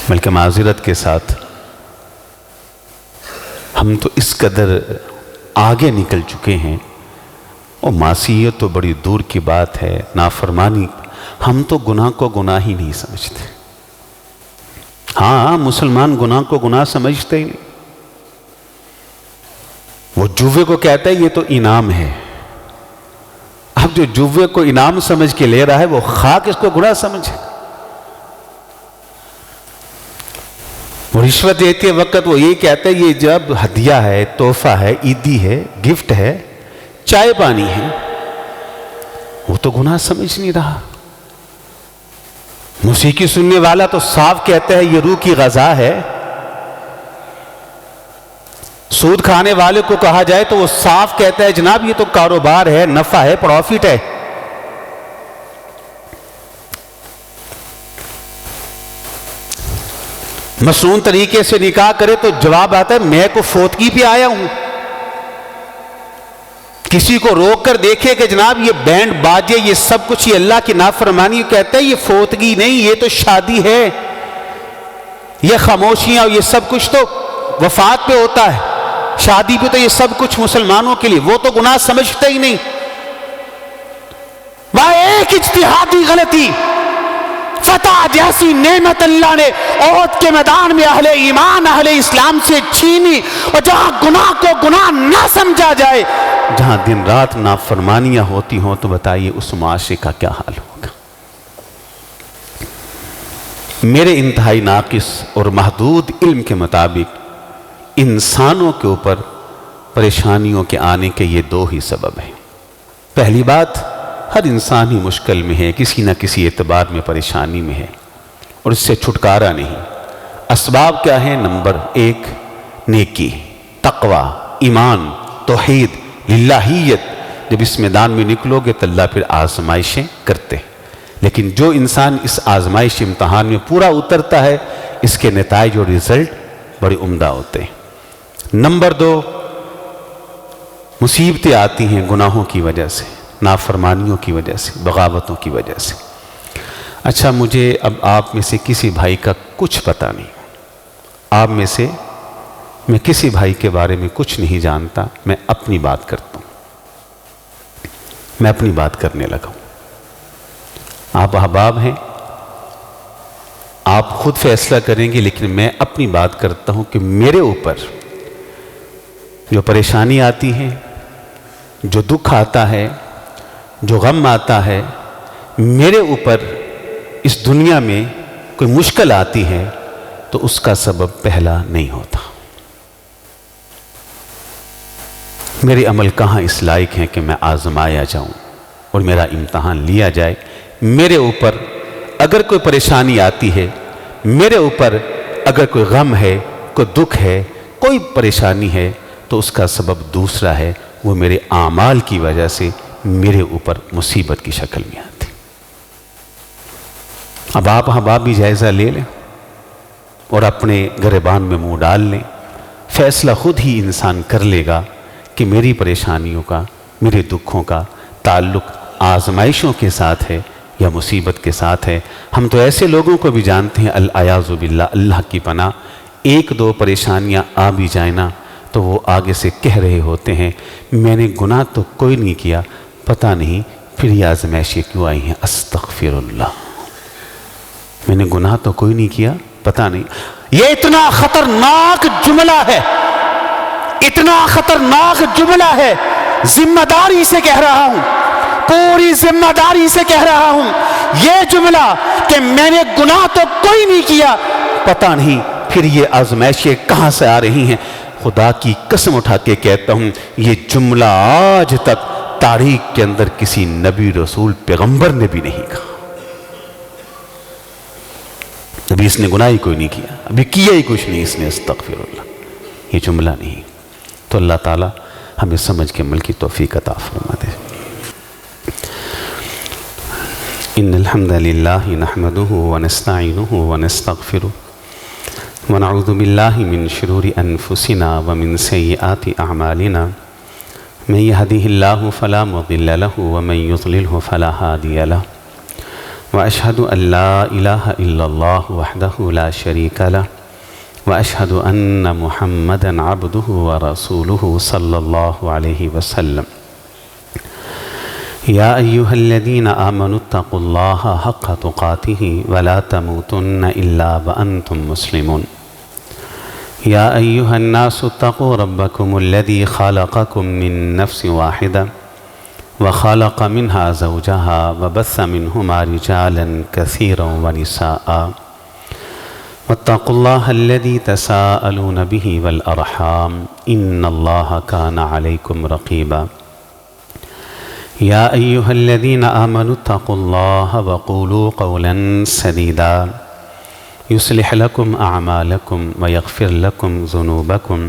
بلکہ معذرت کے ساتھ ہم تو اس قدر آگے نکل چکے ہیں، اور معصیت تو بڑی دور کی بات ہے، نافرمانی، ہم تو گناہ کو گناہ ہی نہیں سمجھتے۔ ہاں مسلمان گناہ کو گناہ سمجھتے ہی نہیں. وہ جوے کو کہتا ہے یہ تو انعام ہے. اب جو جوے کو انعام سمجھ کے لے رہا ہے وہ خاک اس کو گناہ سمجھے. وہ رشوت دیتے وقت وہ یہ کہتا ہے یہ جب ہدیہ ہے، تحفہ ہے، عیدی ہے، گفٹ ہے، چائے پانی ہے، وہ تو گناہ سمجھ نہیں رہا. موسیقی سننے والا تو صاف کہتا ہے یہ روح کی غذا ہے. سود کھانے والے کو کہا جائے تو وہ صاف کہتا ہے جناب یہ تو کاروبار ہے، نفع ہے، پروفٹ ہے. مصنون طریقے سے نکاح کرے تو جواب آتا ہے میں کو فوتگی پہ آیا ہوں. کسی کو روک کر دیکھے کہ جناب یہ بینڈ باجے یہ سب کچھ یہ اللہ کی نافرمانی، کہتا ہے یہ فوتگی نہیں یہ تو شادی ہے. یہ خاموشیاں اور یہ سب کچھ تو وفات پہ ہوتا ہے، شادی پہ تو یہ سب کچھ مسلمانوں کے لیے. وہ تو گناہ سمجھتا ہی نہیں. وہ ایک اجتہادی غلطی، فتح جیسی نعمت اللہ نے احد کے میدان میں اہل ایمان اہل اسلام سے چھینی. اور جہاں گناہ کو گناہ نہ سمجھا جائے، جہاں دن رات نافرمانیاں ہوتی ہوں، تو بتائیے اس معاشرے کا کیا حال ہوگا. میرے انتہائی ناقص اور محدود علم کے مطابق انسانوں کے اوپر پریشانیوں کے آنے کے یہ دو ہی سبب ہیں. پہلی بات، ہر انسان ہی مشکل میں ہے، کسی نہ کسی اعتبار میں پریشانی میں ہے اور اس سے چھٹکارا نہیں. اسباب کیا ہیں؟ نمبر 1 نیکی، تقوی، ایمان، توحید، للہیت. جب اس میدان میں نکلو گے تو اللہ پھر آزمائشیں کرتے ہیں. لیکن جو انسان اس آزمائش امتحان میں پورا اترتا ہے اس کے نتائج اور رزلٹ بڑے عمدہ ہوتے ہیں. نمبر 2 مصیبتیں آتی ہیں گناہوں کی وجہ سے، نافرمانیوں کی وجہ سے، بغاوتوں کی وجہ سے. اچھا مجھے اب آپ میں سے کسی بھائی کا کچھ پتہ نہیں، آپ میں سے میں کسی بھائی کے بارے میں کچھ نہیں جانتا. میں اپنی بات کرتا ہوں، میں اپنی بات کرنے لگا ہوں. آپ احباب ہیں، آپ خود فیصلہ کریں گے، لیکن میں اپنی بات کرتا ہوں کہ میرے اوپر جو پریشانی آتی ہے، جو دکھ آتا ہے، جو غم آتا ہے، میرے اوپر اس دنیا میں کوئی مشکل آتی ہے تو اس کا سبب پہلا نہیں ہوتا. میرے عمل کہاں اس لائق ہیں کہ میں آزمایا جاؤں اور میرا امتحان لیا جائے. میرے اوپر اگر کوئی پریشانی آتی ہے، میرے اوپر اگر کوئی غم ہے، کوئی دکھ ہے، کوئی پریشانی ہے، تو اس کا سبب دوسرا ہے. وہ میرے اعمال کی وجہ سے میرے اوپر مصیبت کی شکل میں آتی. اب آپ احباب بھی جائزہ لے لیں اور اپنے گریبان میں منہ ڈال لیں. فیصلہ خود ہی انسان کر لے گا کہ میری پریشانیوں کا، میرے دکھوں کا تعلق آزمائشوں کے ساتھ ہے یا مصیبت کے ساتھ ہے. ہم تو ایسے لوگوں کو بھی جانتے ہیں، العیاذ باللہ، اللہ کی پناہ، 1-2 پریشانیاں آ بھی جائیں نا تو وہ آگے سے کہہ رہے ہوتے ہیں میں نے گناہ تو کوئی نہیں کیا، پتہ نہیں پھر یہ آزمائشیں کیوں آئی ہیں. استغفر اللہ، میں نے گناہ تو کوئی نہیں کیا، پتہ نہیں. یہ اتنا خطرناک جملہ ہے، اتنا خطرناک جملہ ہے. ذمہ داری سے کہہ رہا ہوں، پوری ذمہ داری سے کہہ رہا ہوں، یہ جملہ کہ میں نے گناہ تو کوئی نہیں کیا، پتہ نہیں پھر یہ آزمائشیں کہاں سے آ رہی ہیں. خدا کی قسم اٹھا کے کہتا ہوں یہ جملہ آج تک تاریخ کے اندر کسی نبی، رسول، پیغمبر نے بھی نہیں کہا. ابھی اس نے گناہ ہی کوئی نہیں کیا، ابھی کیا ہی کچھ نہیں اس نے، استغفر اللہ. یہ جملہ نہیں. تو اللہ تعالیٰ ہمیں سمجھ کے عمل کی توفیق عطا فرما دے. ان الحمد للہ نحمده ونستعینه ونستغفره ونعوذ باللہ من شرور انفسنا ومن سیئات اعمالنا من يهده الله فلا مضل له ومن يضلله فلا هادي له واشهد ان لا اله الا الله وحده لا شريك له واشهد ان محمدا عبده ورسوله صلی اللہ علیہ وسلم. یا ایہا الذین آمنوا اتقوا اللہ حق تقاتہ ولا تموتن الا وانتم مسلمون یا ایہا الناس اتقوا ربکم الذی خلقکم من نفس واحدہ وخلق منها زوجها وبث منهما رجالا كثيرا ونساء واتقوا الله الذي تساءلون به والأرحام إن الله كان عليكم رقيبا يا أيها الذين آمنوا اتقوا الله وقولوا قولا سديدا يصلح لكم أعمالكم ويغفر لكم ذنوبكم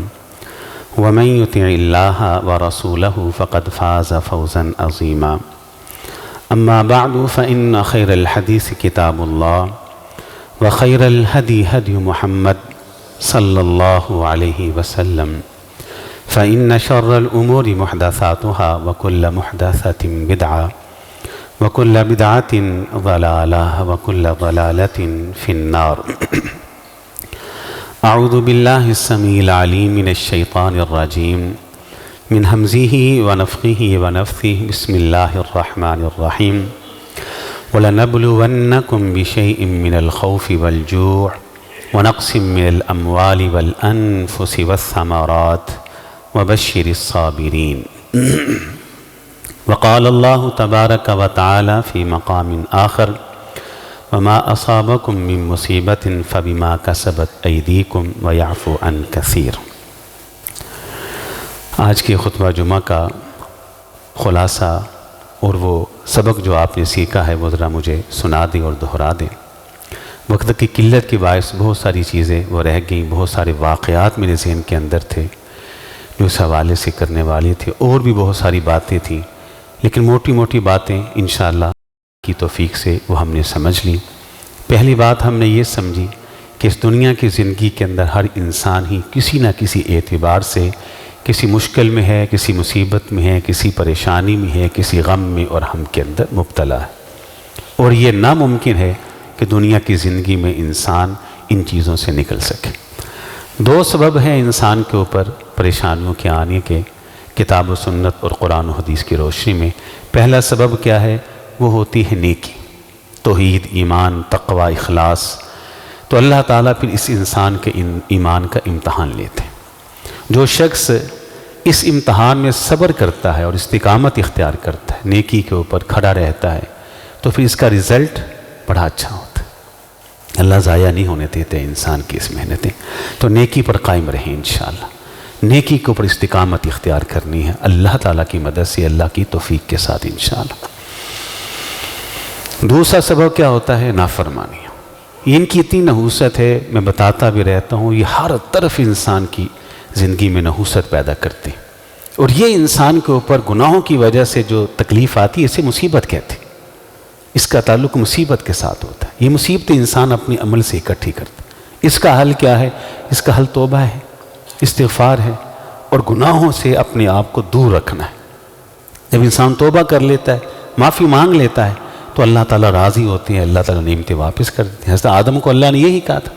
ومن يطع الله ورسوله فقد فاز فوزا عظيما أما بعد فإن خير الحديث كتاب الله وخير الهدي هدي محمد صلى الله عليه وسلم فإن شر الأمور محدثاتها وكل محدثة بدعة وكل بدعة ضلالة وكل ضلالة في النار اعوذ باللہ السمیع العلیم من الشیطان الرجیم من حمزه ونفخه ونفثه بسم اللہ الرحمن الرحیم وَلَنَبْلُوَنَّكُمْ بِشَيْءٍ مِّنَ الْخَوْفِ وَالْجُوعِ وَنَقْصٍ مِّنَ الْأَمْوَالِ وَالْأَنفُسِ وَالثَّمَرَاتِ وَبَشِّرِ الصَّابِرِينَ وقال اللہ تبارک وتعالی فی مقام آخر وما اصابکم من مصیبت فبما کسبت ایدیکم ویعفو عن کثیر۔ آج کے خطبہ جمعہ کا خلاصہ اور وہ سبق جو آپ نے سیکھا ہے وہ ذرا مجھے سنا دیں اور دہرا دیں۔ وقت کی قلت کے باعث بہت ساری چیزیں وہ رہ گئیں، بہت سارے واقعات میرے ذہن کے اندر تھے جو اس حوالے سے کرنے والی تھے، اور بھی بہت ساری باتیں تھیں، لیکن موٹی موٹی باتیں انشاءاللہ کی توفیق سے وہ ہم نے سمجھ لی۔ پہلی بات ہم نے یہ سمجھی کہ اس دنیا کی زندگی کے اندر ہر انسان ہی کسی نہ کسی اعتبار سے کسی مشکل میں ہے، کسی مصیبت میں ہے، کسی پریشانی میں ہے، کسی غم میں اور ہم کے اندر مبتلا ہے، اور یہ ناممکن ہے کہ دنیا کی زندگی میں انسان ان چیزوں سے نکل سکے۔ دو سبب ہیں انسان کے اوپر پریشانیوں کے آنے کے، کتاب و سنت اور قرآن و حدیث کی روشنی میں۔ پہلا سبب کیا ہے؟ وہ ہوتی ہے نیکی، توحید، ایمان، تقوی، اخلاص۔ تو اللہ تعالیٰ پھر اس انسان کے ایمان کا امتحان لیتے ہیں۔ جو شخص اس امتحان میں صبر کرتا ہے اور استقامت اختیار کرتا ہے، نیکی کے اوپر کھڑا رہتا ہے، تو پھر اس کا رزلٹ بڑا اچھا ہوتا ہے۔ اللہ ضائع نہیں ہونے دیتے انسان کی اس محنتیں۔ تو نیکی پر قائم رہیں انشاءاللہ، نیکی کے اوپر استقامت اختیار کرنی ہے اللہ تعالیٰ کی مدد سے، اللہ کی توفیق کے ساتھ انشاءاللہ۔ دوسرا سبب کیا ہوتا ہے؟ نافرمانی۔ ان کی اتنی نحوست ہے، میں بتاتا بھی رہتا ہوں، یہ ہر طرف انسان کی زندگی میں نحوست پیدا کرتی، اور یہ انسان کے اوپر گناہوں کی وجہ سے جو تکلیف آتی ہے اسے مصیبت کہتے ہیں۔ اس کا تعلق مصیبت کے ساتھ ہوتا ہے۔ یہ مصیبت انسان اپنے عمل سے اکٹھی کرتا ہے۔ اس کا حل کیا ہے؟ اس کا حل توبہ ہے، استغفار ہے، اور گناہوں سے اپنے آپ کو دور رکھنا ہے۔ جب انسان توبہ کر لیتا ہے، معافی مانگ لیتا ہے، تو اللہ تعالیٰ راضی ہوتے ہیں، اللہ تعالیٰ نعمتیں واپس کر دیتے ہیں۔ حضرت آدم کو اللہ نے یہی کہا تھا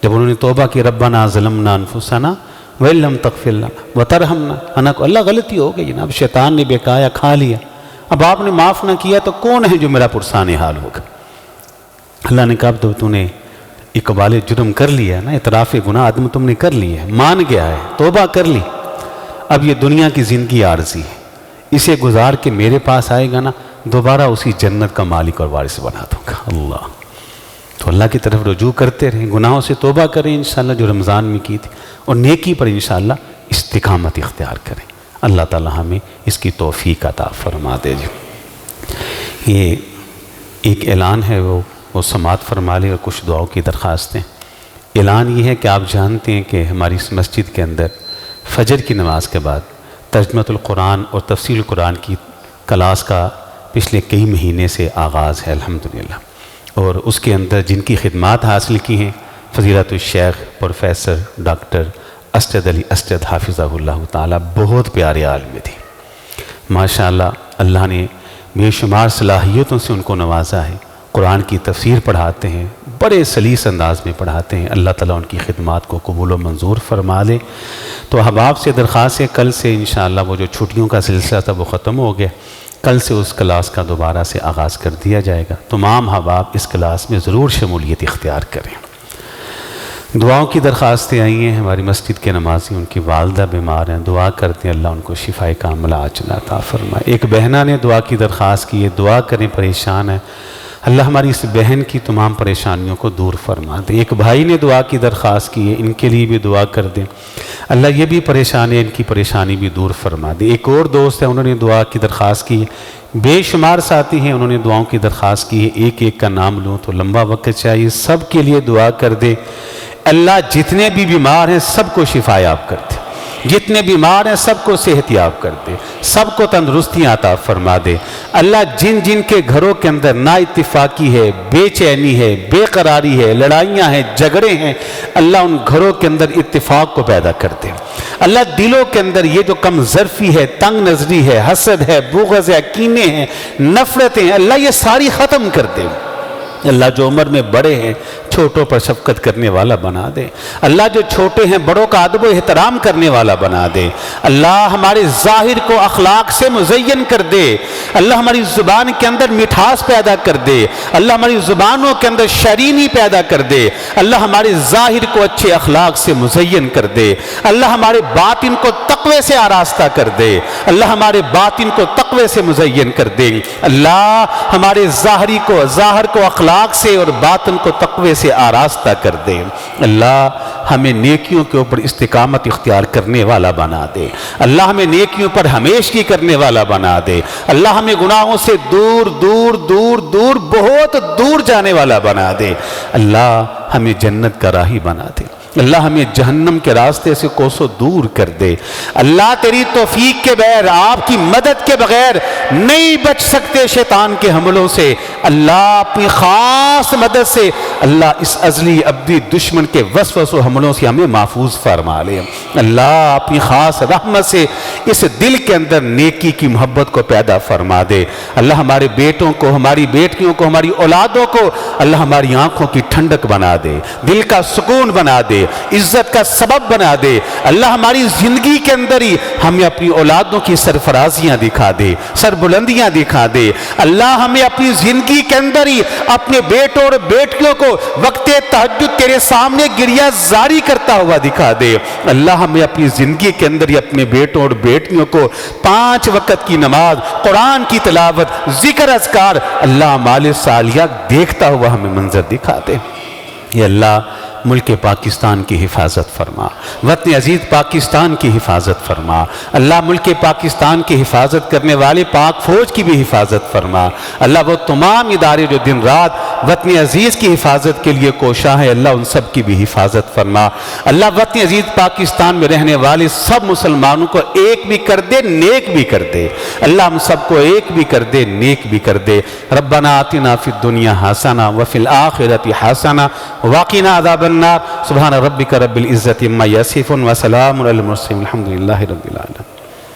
جب انہوں نے توبہ کی، ربنا ظلمنا انفسنا وَإِن لَّمْ تَغْفِرْ لَنَا وَتَرْحَمْنَا، اللہ غلطی ہو گئی نا، اب شیطان نے بہکایا، کھا لیا، اب آپ نے معاف نہ کیا تو کون ہے جو میرا پرسان حال ہوگا؟ اللہ نے کہا تو تو نے اقبال جرم کر لیا نا، اعتراف گناہ آدم تم نے کر لیا ہے، مان گیا ہے، توبہ کر لی، اب یہ دنیا کی زندگی عارضی ہے، اسے گزار کے میرے پاس آئے گا نا، دوبارہ اسی جنت کا مالک اور وارث بنا دوں گا۔ اللہ تو اللہ کی طرف رجوع کرتے رہیں، گناہوں سے توبہ کریں انشاءاللہ جو رمضان میں کی تھی، اور نیکی پر انشاءاللہ استقامت اختیار کریں۔ اللہ تعالی ہمیں اس کی توفیق عطا فرما دے۔ یہ ایک اعلان ہے، وہ سماعت فرما لے، اور کچھ دعاؤں کی درخواستیں۔ اعلان یہ ہے کہ آپ جانتے ہیں کہ ہماری اس مسجد کے اندر فجر کی نماز کے بعد ترجمۃ القرآن اور تفسیر القرآن کی کلاس کا پچھلے کئی مہینے سے آغاز ہے الحمدللہ، اور اس کے اندر جن کی خدمات حاصل کی ہیں فضیلت الشیخ پروفیسر ڈاکٹر اسجد علی اسجد حافظہ اللہ تعالیٰ بہت پیارے عالم تھے ماشاءاللہ۔ اللہ نے بے شمار صلاحیتوں سے ان کو نوازا ہے، قرآن کی تفسیر پڑھاتے ہیں، بڑے سلیس انداز میں پڑھاتے ہیں۔ اللہ تعالیٰ ان کی خدمات کو قبول و منظور فرما لے۔ تو احباب سے درخواست ہے، کل سے انشاءاللہ وہ جو چھٹیوں کا سلسلہ تھا وہ ختم ہو گیا، کل سے اس کلاس کا دوبارہ سے آغاز کر دیا جائے گا۔ تمام احباب اس کلاس میں ضرور شمولیت اختیار کریں۔ دعاؤں کی درخواستیں آئی ہیں، ہماری مسجد کے نمازی ان کی والدہ بیمار ہیں، دعا کرتے ہیں اللہ ان کو شفاء کاملہ عاجلہ عطا فرمائے۔ ایک بہنہ نے دعا کی درخواست کی ہے، دعا کریں، پریشان ہے، اللہ ہماری اس بہن کی تمام پریشانیوں کو دور فرما دے۔ ایک بھائی نے دعا کی درخواست کی ہے، ان کے لیے بھی دعا کر دیں، اللہ یہ بھی پریشان ہے، ان کی پریشانی بھی دور فرما دے۔ ایک اور دوست ہے، انہوں نے دعا کی درخواست کی ہے، بے شمار ساتھی ہیں، انہوں نے دعاؤں کی درخواست کی ہے، ایک ایک کا نام لوں تو لمبا وقت چاہیے، سب کے لیے دعا کر دے۔ اللہ جتنے بھی بیمار ہیں سب کو شفا یاب کر دے، جتنے بیمار ہیں سب کو صحت یاب کر دے، سب کو تندرستی عطا فرما دے۔ اللہ جن جن کے گھروں کے اندر نا اتفاقی ہے، بے چینی ہے، بے قراری ہے، لڑائیاں ہیں، جھگڑے ہیں، اللہ ان گھروں کے اندر اتفاق کو پیدا کر دے۔ اللہ دلوں کے اندر یہ جو کم ظرفی ہے، تنگ نظری ہے، حسد ہے، بغض ہے، کینے ہیں، نفرتیں، اللہ یہ ساری ختم کر دے۔ اللہ جو عمر میں بڑے ہیں چھوٹوں پر شفقت کرنے والا بنا دے۔ اللہ جو چھوٹے ہیں بڑوں کا ادب و احترام کرنے والا بنا دے۔ اللہ ہمارے ظاہر کو اخلاق سے مزین کر دے۔ اللہ ہماری زبان کے اندر مٹھاس پیدا کر دے۔ اللہ ہماری زبانوں کے اندر شرینی پیدا کر دے۔ اللہ ہمارے ظاہر کو اچھے اخلاق سے مزین کر دے۔ اللہ ہمارے باطن کو تقوی سے آراستہ کر دے۔ اللہ ہمارے باطن کو تقوی سے مزین کر دے۔ اللہ ہمارے ظاہر کو اخلاق سے اور باطن کو تقوی سے آراستہ کر دے۔ اللہ ہمیں نیکیوں کے اوپر استقامت اختیار کرنے والا بنا دے۔ اللہ ہمیں نیکیوں پر ہمیشگی کرنے والا بنا دے۔ اللہ ہمیں گناہوں سے دور دور دور دور بہت دور جانے والا بنا دے۔ اللہ ہمیں جنت کا راہی بنا دے۔ اللہ ہمیں جہنم کے راستے سے کوسوں دور کر دے۔ اللہ تیری توفیق کے بغیر، آپ کی مدد کے بغیر نہیں بچ سکتے شیطان کے حملوں سے۔ اللہ اپنی خاص مدد سے اللہ اس ازلی ابدی دشمن کے وسوس و حملوں سے ہمیں محفوظ فرما لے۔ اللہ اپنی خاص رحمت سے اس دل کے اندر نیکی کی محبت کو پیدا فرما دے۔ اللہ ہمارے بیٹوں کو، ہماری بیٹیوں کو، ہماری اولادوں کو اللہ ہماری آنکھوں کی ٹھنڈک بنا دے، دل کا سکون بنا دے، عزت کا سبب بنا دے۔ اللہ ہماری زندگی کے اندر ہی ہمیں اپنی اولادوں کی سرفرازیاں دکھا دے، سربلندیاں دکھا دے۔ اللہ ہمیں اپنی زندگی کے اندر ہی اپنے بیٹوں اور بیٹیوں کو وقت تہجد تیرے سامنے گریہ زاری کرتا ہوا دکھا دے۔ اللہ ہمیں اپنی زندگی کے اندر ہی اپنے بیٹوں اور بیٹیوں کو 5 وقت کی نماز، قرآن کی تلاوت، ذکر اذکار، اللہ اعمال صالحہ دیکھتا ہوا ہمیں منظر دکھا دے۔ یا اللہ ملک پاکستان کی حفاظت فرما، وطن عزیز پاکستان کی حفاظت فرما۔ اللہ ملک پاکستان کی حفاظت کرنے والے پاک فوج کی بھی حفاظت فرما۔ اللہ وہ تمام ادارے جو دن رات وطن عزیز کی حفاظت کے لیے کوشاں ہیں، اللہ ان سب کی بھی حفاظت فرما۔ اللہ وطن عزیز پاکستان میں رہنے والے سب مسلمانوں کو ایک بھی کر دے، نیک بھی کر دے۔ اللہ ہم سب کو ایک بھی کر دے، نیک بھی کر دے۔ ربنا آتنا فی الدنیا حسنہ وفی الآخرۃ حسنہ وقنا عذاب النار۔ سبحان ربک رب العزت عما یصفون وسلام علی المرسلین والحمد للہ رب العالمین۔